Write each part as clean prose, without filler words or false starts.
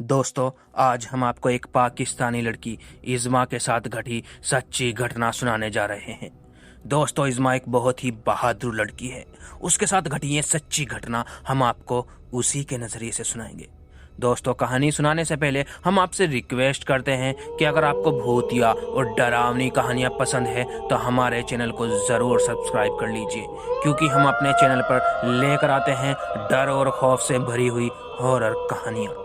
दोस्तों, आज हम आपको एक पाकिस्तानी लड़की इज़्मा के साथ घटी सच्ची घटना सुनाने जा रहे हैं। दोस्तों, इज़्मा एक बहुत ही बहादुर लड़की है। उसके साथ घटी ये सच्ची घटना हम आपको उसी के नज़रिए से सुनाएंगे। दोस्तों, कहानी सुनाने से पहले हम आपसे रिक्वेस्ट करते हैं कि अगर आपको भूतिया और डरावनी कहानियां पसंद है तो हमारे चैनल को ज़रूर सब्सक्राइब कर लीजिए, क्योंकि हम अपने चैनल पर लेकर आते हैं डर और खौफ से भरी हुई हॉरर कहानियां।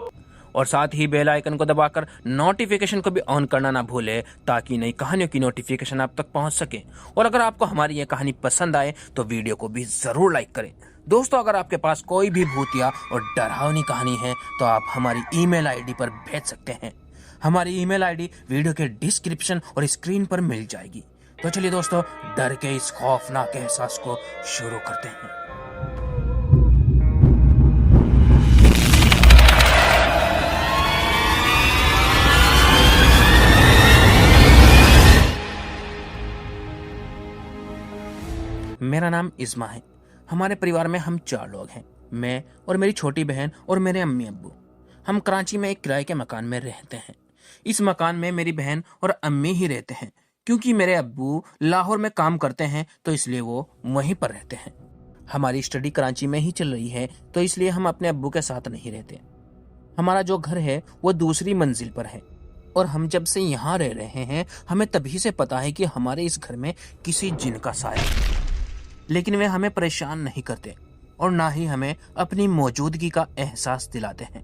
और साथ ही बेल आइकन को दबाकर नोटिफिकेशन को भी ऑन करना ना भूले, ताकि नई कहानियों की नोटिफिकेशन आप तक पहुंच सके। और अगर आपको हमारी ये कहानी पसंद आए तो वीडियो को भी जरूर लाइक करें। दोस्तों, अगर आपके पास कोई भी भूतिया और डरावनी कहानी है तो आप हमारी ईमेल आईडी पर भेज सकते हैं। हमारी ईमेल आईडी वीडियो के डिस्क्रिप्शन और स्क्रीन पर मिल जाएगी। तो चलिए दोस्तों, डर के इस खौफनाक एहसास को शुरू करते हैं। मेरा नाम इज़्मा है। हमारे परिवार में हम 4 लोग हैं, मैं और मेरी छोटी बहन और मेरे अम्मी अब्बू। हम कराची में एक किराए के मकान में रहते हैं। इस मकान में मेरी बहन और अम्मी ही रहते हैं, क्योंकि मेरे अब्बू लाहौर में काम करते हैं, तो इसलिए वो वहीं पर रहते हैं। हमारी स्टडी कराची में ही चल रही है, तो इसलिए हम अपने अब्बू के साथ नहीं रहते। हमारा जो घर है वो दूसरी मंजिल पर है, और हम जब से यहाँ रह रहे हैं हमें तभी से पता है कि हमारे इस घर में किसी जिन का साया है। लेकिन वे हमें परेशान नहीं करते और ना ही हमें अपनी मौजूदगी का एहसास दिलाते हैं।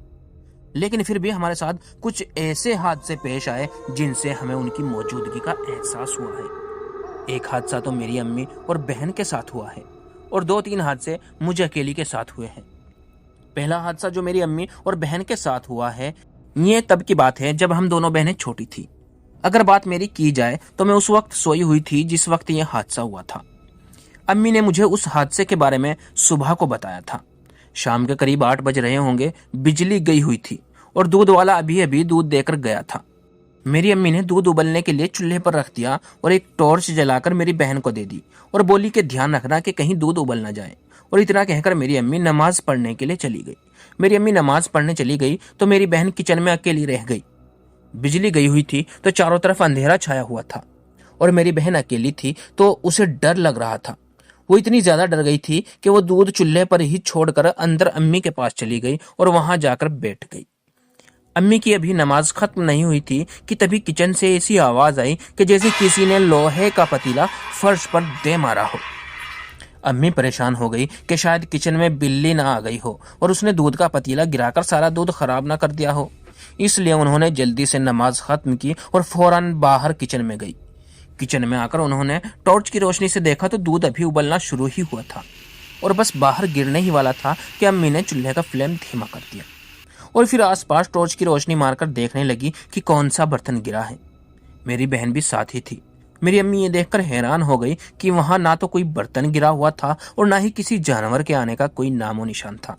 लेकिन फिर भी हमारे साथ कुछ ऐसे हादसे पेश आए जिनसे हमें उनकी मौजूदगी का एहसास हुआ है। एक हादसा तो मेरी अम्मी और बहन के साथ हुआ है, और 2-3 हादसे मुझे अकेली के साथ हुए हैं। पहला हादसा जो मेरी अम्मी और बहन के साथ हुआ है, ये तब की बात है जब हम दोनों बहनें छोटी थी। अगर बात मेरी की जाए तो मैं उस वक्त सोई हुई थी जिस वक्त यह हादसा हुआ था। अम्मी ने मुझे उस हादसे के बारे में सुबह को बताया था। शाम के करीब 8 बज रहे होंगे, बिजली गई हुई थी और दूध वाला अभी अभी दूध देकर गया था। मेरी अम्मी ने दूध उबलने के लिए चूल्हे पर रख दिया और एक टॉर्च जलाकर मेरी बहन को दे दी और बोली कि ध्यान रखना कि कहीं दूध उबल ना जाए। और इतना कहकर मेरी अम्मी नमाज पढ़ने के लिए चली गई। मेरी अम्मी नमाज पढ़ने चली गई तो मेरी बहन किचन में अकेली रह गई। बिजली गई हुई थी तो चारों तरफ अंधेरा छाया हुआ था, और मेरी बहन अकेली थी तो उसे डर लग रहा था। वो इतनी ज्यादा डर गई थी कि वो दूध चूल्हे पर ही छोड़कर अंदर अम्मी के पास चली गई और वहां जाकर बैठ गई। अम्मी की अभी नमाज खत्म नहीं हुई थी कि तभी किचन से ऐसी आवाज आई कि जैसे किसी ने लोहे का पतीला फर्श पर दे मारा हो। अम्मी परेशान हो गई कि शायद किचन में बिल्ली ना आ गई हो और उसने दूध का पतीला गिराकर सारा दूध खराब ना कर दिया हो। इसलिए उन्होंने जल्दी से नमाज खत्म की और फौरन बाहर किचन में गई। किचन में आकर उन्होंने टॉर्च की रोशनी से देखा तो दूध अभी उबलना शुरू ही हुआ था और बस बाहर गिरने ही वाला था कि अम्मी ने चूल्हे का फ्लेम धीमा कर दिया और फिर आसपास टॉर्च की रोशनी मारकर देखने लगी कि कौन सा बर्तन गिरा है। मेरी बहन भी साथ ही थी। मेरी अम्मी ये देखकर हैरान हो गई कि वहां ना तो कोई बर्तन गिरा हुआ था और ना ही किसी जानवर के आने का कोई नामो निशान था,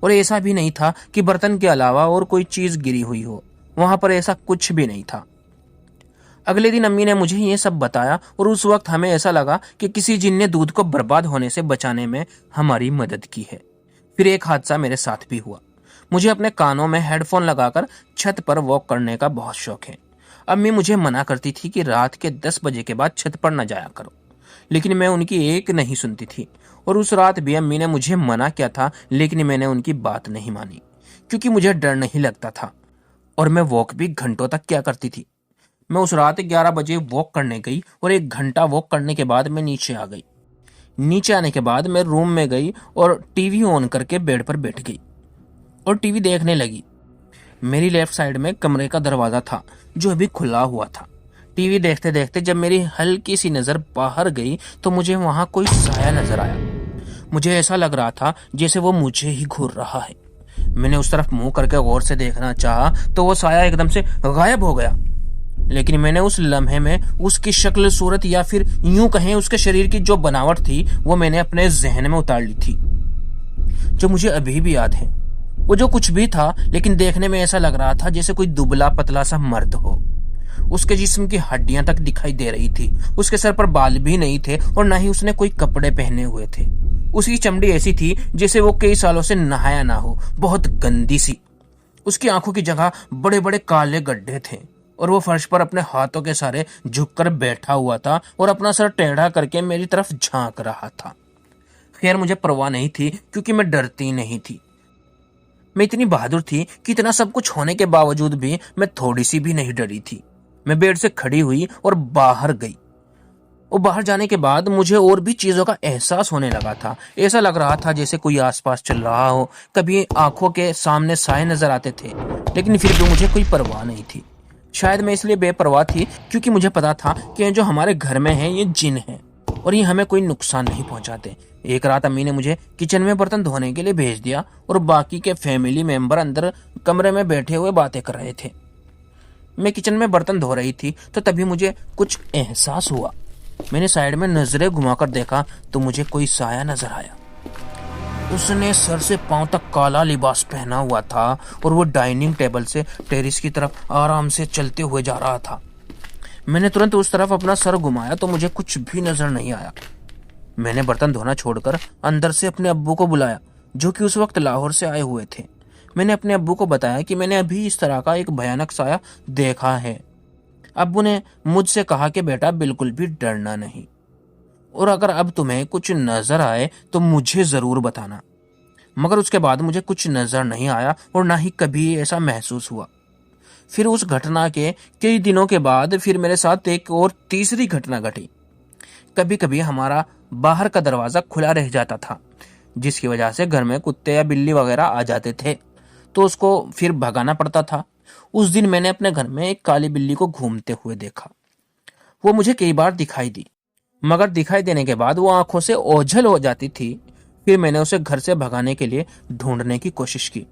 और ऐसा भी नहीं था कि बर्तन के अलावा और कोई चीज गिरी हुई हो। वहां पर ऐसा कुछ भी नहीं था। अगले दिन अम्मी ने मुझे ये सब बताया और उस वक्त हमें ऐसा लगा कि किसी जिन ने दूध को बर्बाद होने से बचाने में हमारी मदद की है। फिर एक हादसा मेरे साथ भी हुआ। मुझे अपने कानों में हेडफोन लगाकर छत पर वॉक करने का बहुत शौक है। अम्मी मुझे मना करती थी कि रात के 10 बजे के बाद छत पर न जाया करो, लेकिन मैं उनकी एक नहीं सुनती थी। और उस रात भी अम्मी ने मुझे मना किया था, लेकिन मैंने उनकी बात नहीं मानी, क्योंकि मुझे डर नहीं लगता था और मैं वॉक भी घंटों तक किया करती थी। मैं उस रात 11 बजे वॉक करने गई और 1 घंटा वॉक करने के बाद मैं नीचे आ गई। नीचे आने के बाद मैं रूम में गई और टीवी ऑन करके बेड पर बैठ गई और टीवी देखने लगी। मेरी लेफ्ट साइड में कमरे का दरवाजा था जो अभी खुला हुआ था। टीवी देखते देखते जब मेरी हल्की सी नजर बाहर गई तो मुझे वहां कोई साया नजर आया। मुझे ऐसा लग रहा था जैसे वो मुझे ही घूर रहा है। मैंने उस तरफ मुंह करके गौर से देखना चाहा तो वो साया एकदम से गायब हो गया। लेकिन मैंने उस लम्हे में उसकी शक्ल, सूरत या फिर यूं कहें उसके शरीर की जो बनावट थी वो मैंने अपने जहन में उतार ली थी, जो मुझे अभी भी याद है। वो जो कुछ भी था, लेकिन देखने में ऐसा लग रहा था जैसे कोई दुबला पतला सा मर्द हो। उसके जिस्म की हड्डियां तक दिखाई दे रही थी। उसके सर पर बाल भी नहीं थे और ना ही उसने कोई कपड़े पहने हुए थे। उसकी चमड़ी ऐसी थी जैसे वो कई सालों से नहाया ना हो, बहुत गंदी सी। उसकी आंखों की जगह बड़े बड़े काले गड्ढे थे और वो फर्श पर अपने हाथों के सहारे झुककर बैठा हुआ था और अपना सर टेढ़ा करके मेरी तरफ झांक रहा था। खैर मुझे परवाह नहीं थी क्योंकि मैं डरती नहीं थी। मैं इतनी बहादुर थी कि इतना सब कुछ होने के बावजूद भी मैं थोड़ी सी भी नहीं डरी थी। मैं बेड से खड़ी हुई और बाहर गई। और बाहर जाने के बाद मुझे और भी चीजों का एहसास होने लगा था। ऐसा लग रहा था जैसे कोई आसपास चल रहा हो। कभी आंखों के सामने साए नजर आते थे, लेकिन फिर भी मुझे कोई परवाह नहीं थी। शायद मैं इसलिए बेपरवाह थी क्योंकि मुझे पता था कि जो हमारे घर में है ये जिन है और ये हमें कोई नुकसान नहीं पहुंचाते। एक रात अम्मी ने मुझे किचन में बर्तन धोने के लिए भेज दिया और बाकी के फैमिली मेंबर अंदर कमरे में बैठे हुए बातें कर रहे थे। मैं किचन में बर्तन धो रही थी तो तभी मुझे कुछ एहसास हुआ। मैंने साइड में नजरें घुमाकर देखा तो मुझे कोई साया नजर आया। उसने सर से पांव तक काला लिबास पहना हुआ था और वो डाइनिंग टेबल से टेरिस की तरफ आराम से चलते हुए जा रहा था। मैंने तुरंत उस तरफ अपना सर घुमाया तो मुझे कुछ भी नजर नहीं आया। मैंने बर्तन धोना छोड़कर अंदर से अपने अब्बू को बुलाया, जो कि उस वक्त लाहौर से आए हुए थे। मैंने अपने अब्बू को बताया कि मैंने अभी इस तरह का एक भयानक साया देखा है। अब्बू ने मुझसे कहा कि बेटा बिल्कुल भी डरना नहीं, और अगर अब तुम्हें कुछ नजर आए तो मुझे जरूर बताना। मगर उसके बाद मुझे कुछ नजर नहीं आया और ना ही कभी ऐसा महसूस हुआ। फिर उस घटना के कई दिनों के बाद फिर मेरे साथ एक और तीसरी घटना घटी। कभी कभी हमारा बाहर का दरवाजा खुला रह जाता था, जिसकी वजह से घर में कुत्ते या बिल्ली वगैरह आ जाते थे, तो उसको फिर भगाना पड़ता था। उस दिन मैंने अपने घर में एक काली बिल्ली को घूमते हुए देखा। वो मुझे कई बार दिखाई दी, मगर दिखाई देने के बाद वो आंखों से ओझल हो जाती थी। फिर मैंने उसे घर से भगाने के लिए ढूंढने की कोशिश की,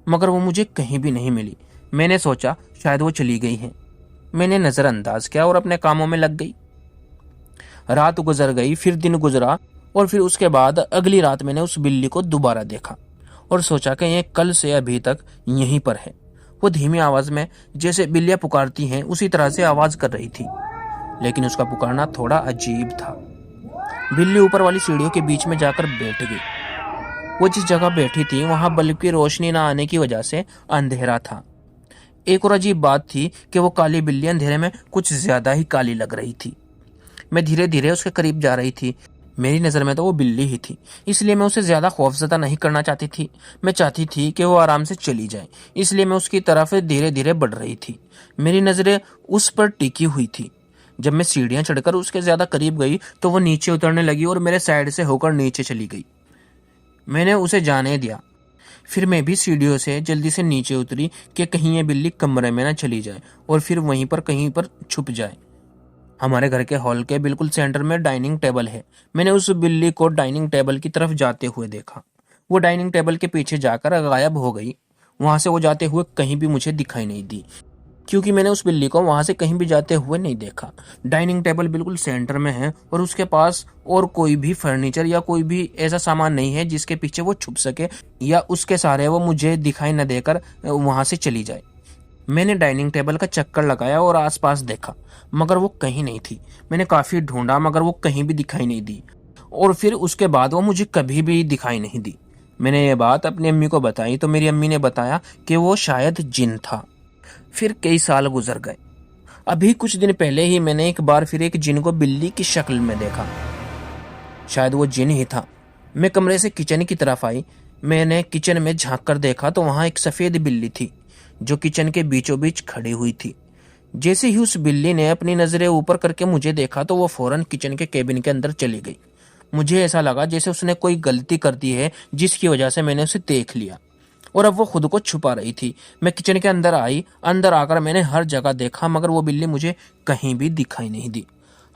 मगर वो मुझे कहीं भी नहीं मिली। मैंने सोचा शायद वो चली गई है। मैंने नजरअंदाज किया और अपने कामों में लग गई। रात गुजर गई, फिर दिन गुजरा और फिर उसके बाद अगली रात मैंने उस बिल्ली को दोबारा देखा और सोचा कि ये कल से अभी तक यहीं पर है। वो धीमी आवाज में जैसे बिल्लियां पुकारती हैं उसी तरह से आवाज कर रही थी, लेकिन उसका पुकारना थोड़ा अजीब था। बिल्ली ऊपर वाली सीढ़ियों के बीच में जाकर बैठ गई। वो जिस जगह बैठी थी वहां बल्ब की रोशनी न आने की वजह से अंधेरा था। एक और अजीब बात थी कि वो काली बिल्ली अंधेरे में कुछ ज्यादा ही काली लग रही थी। मैं धीरे धीरे उसके करीब जा रही थी। मेरी नजर में तो वो बिल्ली ही थी, इसलिए मैं उसे ज्यादा खौफजदा नहीं करना चाहती थी। मैं चाहती थी कि वो आराम से चली जाए, इसलिए मैं उसकी तरफ धीरे धीरे बढ़ रही थी। मेरी नजरें उस पर टिकी हुई थी। जब मैं सीढ़ियां चढ़कर उसके ज्यादा करीब गई तो वो नीचे उतरने लगी और मेरे साइड से होकर नीचे चली गई। मैंने उसे जाने दिया। फिर मैं भी सीढ़ियों से जल्दी से नीचे उतरी कि कहीं ये बिल्ली कमरे में न चली जाए और फिर वहीं पर कहीं पर छुप जाए। हमारे घर के हॉल के बिल्कुल सेंटर में डाइनिंग टेबल है। मैंने उस बिल्ली को डाइनिंग टेबल की तरफ जाते हुए देखा। वो डाइनिंग टेबल के पीछे जाकर गायब हो गई। वहां से वो जाते हुए कहीं भी मुझे दिखाई नहीं दी, क्योंकि मैंने उस बिल्ली को वहां से कहीं भी जाते हुए नहीं देखा। डाइनिंग टेबल बिल्कुल सेंटर में है और उसके पास और कोई भी फर्नीचर या कोई भी ऐसा सामान नहीं है जिसके पीछे वो छुप सके या उसके सहारे वो मुझे दिखाई न देकर वहां से चली जाए। मैंने डाइनिंग टेबल का चक्कर लगाया और आसपास देखा, मगर वो कहीं नहीं थी। मैंने काफी ढूंढा मगर वो कहीं भी दिखाई नहीं दी और फिर उसके बाद वो मुझे कभी भी दिखाई नहीं दी। मैंने ये बात अपनी अम्मी को बताई तो मेरी अम्मी ने बताया कि वो शायद जिन था। फिर कई साल गुजर गए। अभी कुछ दिन पहले ही मैंने एक बार फिर एक जिन को बिल्ली की शक्ल में देखा। शायद वो जिन ही था। मैं कमरे से किचन की तरफ आई। मैंने किचन में झांक कर देखा तो वहां एक सफेद बिल्ली थी जो किचन के बीचों बीच खड़ी हुई थी। जैसे ही उस बिल्ली ने अपनी नजरें ऊपर करके मुझे देखा तो वो फौरन किचन के केबिन के अंदर चली गई। मुझे ऐसा लगा जैसे उसने कोई गलती कर दी है जिसकी वजह से मैंने उसे देख लिया और अब वो खुद को छुपा रही थी। मैं किचन के अंदर आई। अंदर आकर मैंने हर जगह देखा मगर वो बिल्ली मुझे कहीं भी दिखाई नहीं दी।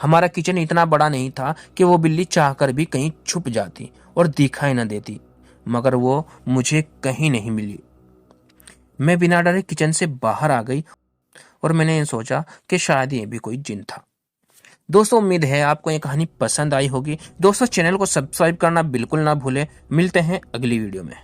हमारा किचन इतना बड़ा नहीं था कि वो बिल्ली चाहकर भी कहीं छुप जाती और दिखाई न देती, मगर वो मुझे कहीं नहीं मिली। मैं बिना डरे किचन से बाहर आ गई और मैंने ये सोचा कि शायद ये भी कोई जिन था। दोस्तों, उम्मीद है आपको ये कहानी पसंद आई होगी। दोस्तों, चैनल को सब्सक्राइब करना बिल्कुल ना भूलें। मिलते हैं अगली वीडियो में।